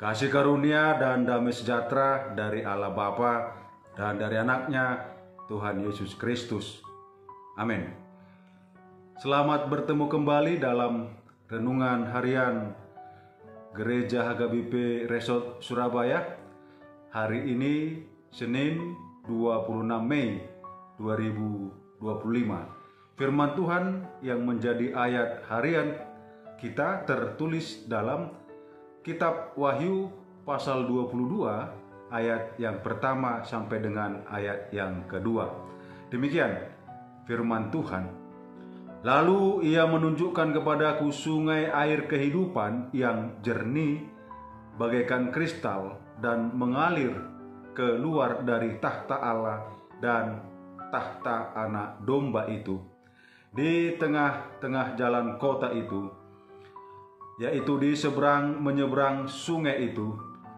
Kasih karunia dan damai sejahtera dari Allah Bapa dan dari anaknya Tuhan Yesus Kristus. Amin. Selamat bertemu kembali dalam renungan harian Gereja HKBP Resort Surabaya. Hari ini Senin 26 Mei 2025. Firman Tuhan yang menjadi ayat harian kita tertulis dalam Kitab Wahyu pasal 22 ayat yang pertama sampai dengan ayat yang kedua. Demikian firman Tuhan. Lalu ia menunjukkan kepadaku sungai air kehidupan yang jernih bagaikan kristal dan mengalir keluar dari takhta Allah dan takhta anak domba itu. Di tengah-tengah jalan kota itu, yaitu di seberang menyeberang sungai itu,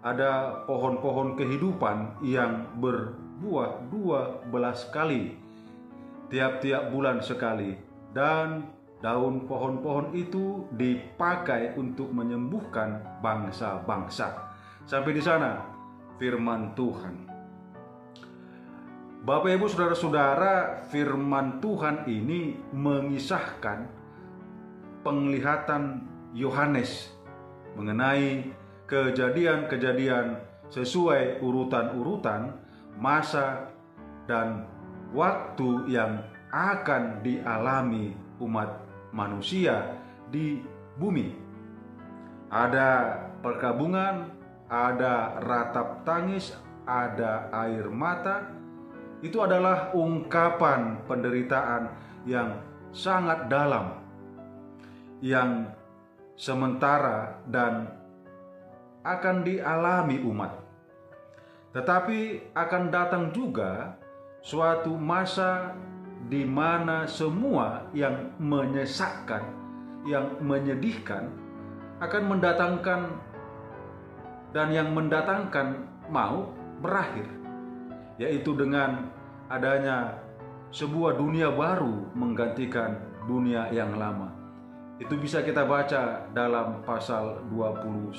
ada pohon-pohon kehidupan yang berbuah 12 kali tiap-tiap bulan sekali, dan daun pohon-pohon itu dipakai untuk menyembuhkan bangsa-bangsa. Sampai di sana firman Tuhan. Bapak Ibu Saudara-saudara, firman Tuhan ini mengisahkan penglihatan Yohanes mengenai kejadian-kejadian sesuai urutan-urutan masa dan waktu yang akan dialami umat manusia di bumi. Ada perkabungan, ada ratap tangis, ada air mata. Itu adalah ungkapan penderitaan yang sangat dalam, yang sementara dan akan dialami umat. Tetapi akan datang juga suatu masa di mana semua yang menyesakkan, yang menyedihkan akan mendatangkan, dan yang mendatangkan mau berakhir, yaitu dengan adanya sebuah dunia baru menggantikan dunia yang lama. Itu bisa kita baca dalam pasal 21.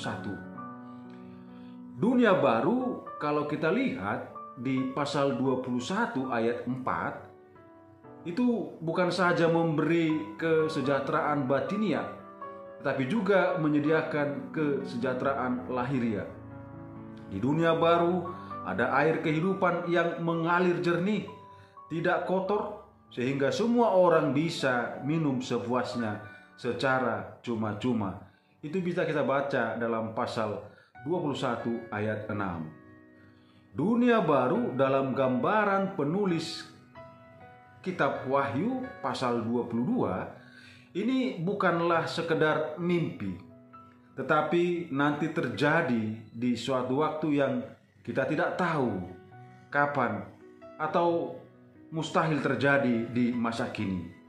Dunia baru kalau kita lihat di pasal 21 ayat 4, itu bukan saja memberi kesejahteraan batinia, tetapi juga menyediakan kesejahteraan lahiria. Di dunia baru ada air kehidupan yang mengalir jernih, tidak kotor, sehingga semua orang bisa minum sepuasnya secara cuma-cuma. Itu bisa kita baca dalam pasal 21 ayat 6. Dunia baru dalam gambaran penulis Kitab Wahyu pasal 22 ini bukanlah sekedar mimpi, tetapi nanti terjadi di suatu waktu yang kita tidak tahu kapan atau mustahil terjadi di masa kini.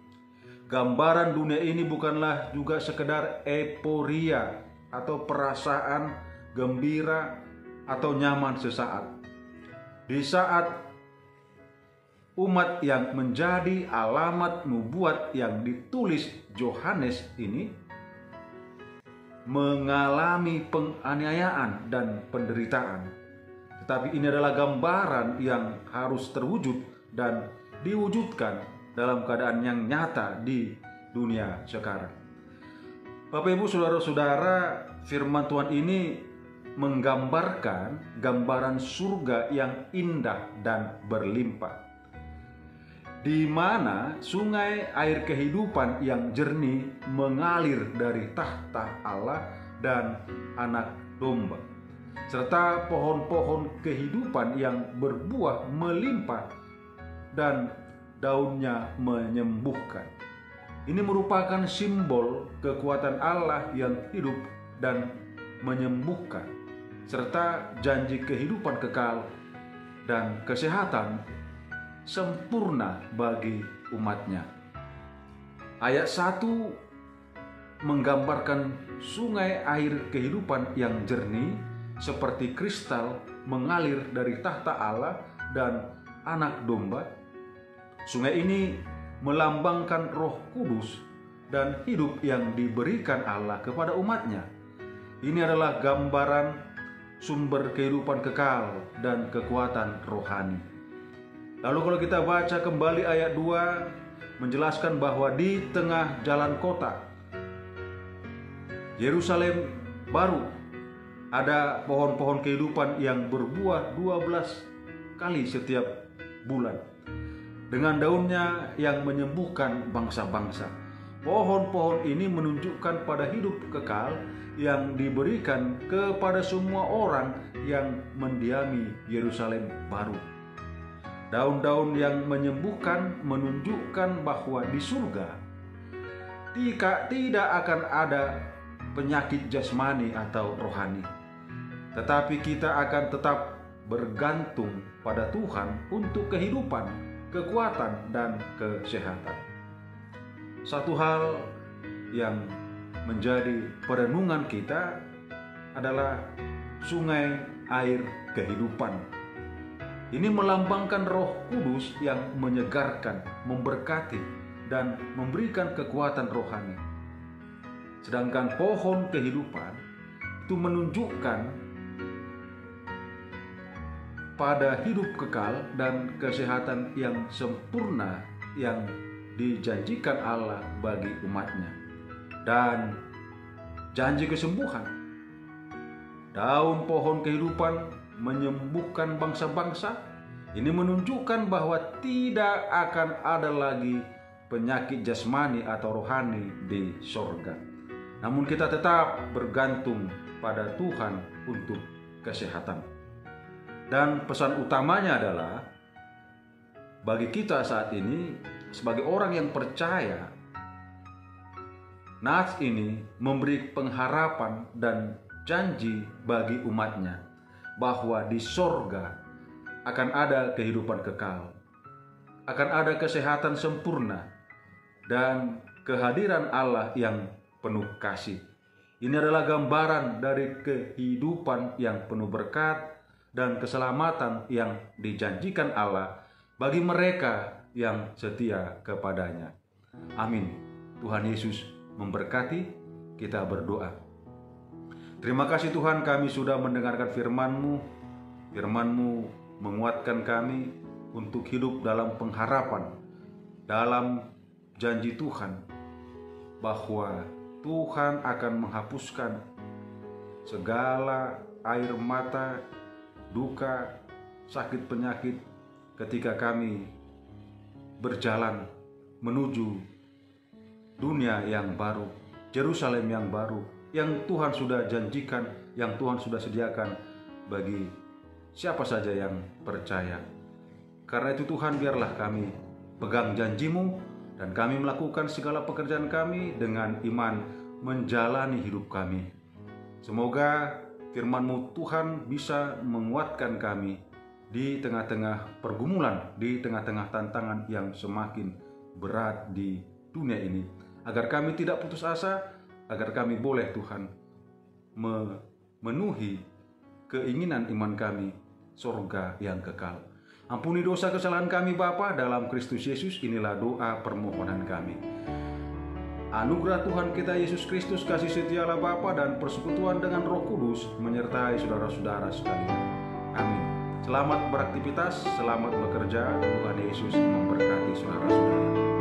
Gambaran dunia ini bukanlah juga sekedar euforia atau perasaan gembira atau nyaman sesaat. Di saat umat yang menjadi alamat nubuat yang ditulis Yohanes ini mengalami penganiayaan dan penderitaan. Tetapi ini adalah gambaran yang harus terwujud dan diwujudkan dalam keadaan yang nyata di dunia sekarang. Bapak Ibu Saudara-saudara, firman Tuhan ini menggambarkan gambaran surga yang indah dan berlimpah, di mana sungai air kehidupan yang jernih mengalir dari takhta Allah dan anak domba, serta pohon-pohon kehidupan yang berbuah melimpah dan daunnya menyembuhkan. Ini merupakan simbol kekuatan Allah yang hidup dan menyembuhkan, serta janji kehidupan kekal dan kesehatan sempurna bagi umatnya. Ayat 1 menggambarkan sungai air kehidupan yang jernih seperti kristal mengalir dari takhta Allah dan anak domba. Sungai ini melambangkan Roh Kudus dan hidup yang diberikan Allah kepada umatnya. Ini adalah gambaran sumber kehidupan kekal dan kekuatan rohani. Lalu kalau kita baca kembali ayat 2 menjelaskan bahwa di tengah jalan kota Yerusalem baru ada pohon-pohon kehidupan yang berbuah 12 kali setiap bulan, dengan daunnya yang menyembuhkan bangsa-bangsa. Pohon-pohon ini menunjukkan pada hidup kekal yang diberikan kepada semua orang yang mendiami Yerusalem baru. Daun-daun yang menyembuhkan menunjukkan bahwa di surga tidak akan ada penyakit jasmani atau rohani, tetapi kita akan tetap bergantung pada Tuhan untuk kehidupan, kekuatan, dan kesehatan. Satu hal yang menjadi perenungan kita adalah sungai air kehidupan. Ini melambangkan Roh Kudus yang menyegarkan, memberkati, dan memberikan kekuatan rohani. Sedangkan pohon kehidupan itu menunjukkan pada hidup kekal dan kesehatan yang sempurna yang dijanjikan Allah bagi umatnya, dan janji kesembuhan. Daun pohon kehidupan menyembuhkan bangsa-bangsa. Ini menunjukkan bahwa tidak akan ada lagi penyakit jasmani atau rohani di sorga. Namun kita tetap bergantung pada Tuhan untuk kesehatan. Dan pesan utamanya adalah bagi kita saat ini sebagai orang yang percaya, Nats ini memberi pengharapan dan janji bagi umatnya bahwa di sorga akan ada kehidupan kekal, akan ada kesehatan sempurna, dan kehadiran Allah yang penuh kasih. Ini adalah gambaran dari kehidupan yang penuh berkat dan keselamatan yang dijanjikan Allah bagi mereka yang setia kepadanya. Amin. Tuhan Yesus memberkati. Kita berdoa. Terima kasih Tuhan, kami sudah mendengarkan firman-Mu. Firman-Mu menguatkan kami untuk hidup dalam pengharapan, dalam janji Tuhan bahwa Tuhan akan menghapuskan segala air mata, duka, sakit penyakit ketika kami berjalan menuju dunia yang baru, Yerusalem yang baru, yang Tuhan sudah janjikan, yang Tuhan sudah sediakan bagi siapa saja yang percaya. Karena itu Tuhan, biarlah kami pegang janji-Mu dan kami melakukan segala pekerjaan kami dengan iman menjalani hidup kami. Semoga firman-Mu Tuhan bisa menguatkan kami di tengah-tengah pergumulan, di tengah-tengah tantangan yang semakin berat di dunia ini, agar kami tidak putus asa, agar kami boleh Tuhan memenuhi keinginan iman kami, surga yang kekal. Ampuni dosa kesalahan kami Bapa, dalam Kristus Yesus inilah doa permohonan kami. Anugerah Tuhan kita Yesus Kristus, kasih setia Allah Bapa, dan persekutuan dengan Roh Kudus menyertai saudara-saudara sekalian. Amin. Selamat beraktivitas, selamat bekerja. Tuhan Yesus memberkati saudara-saudara.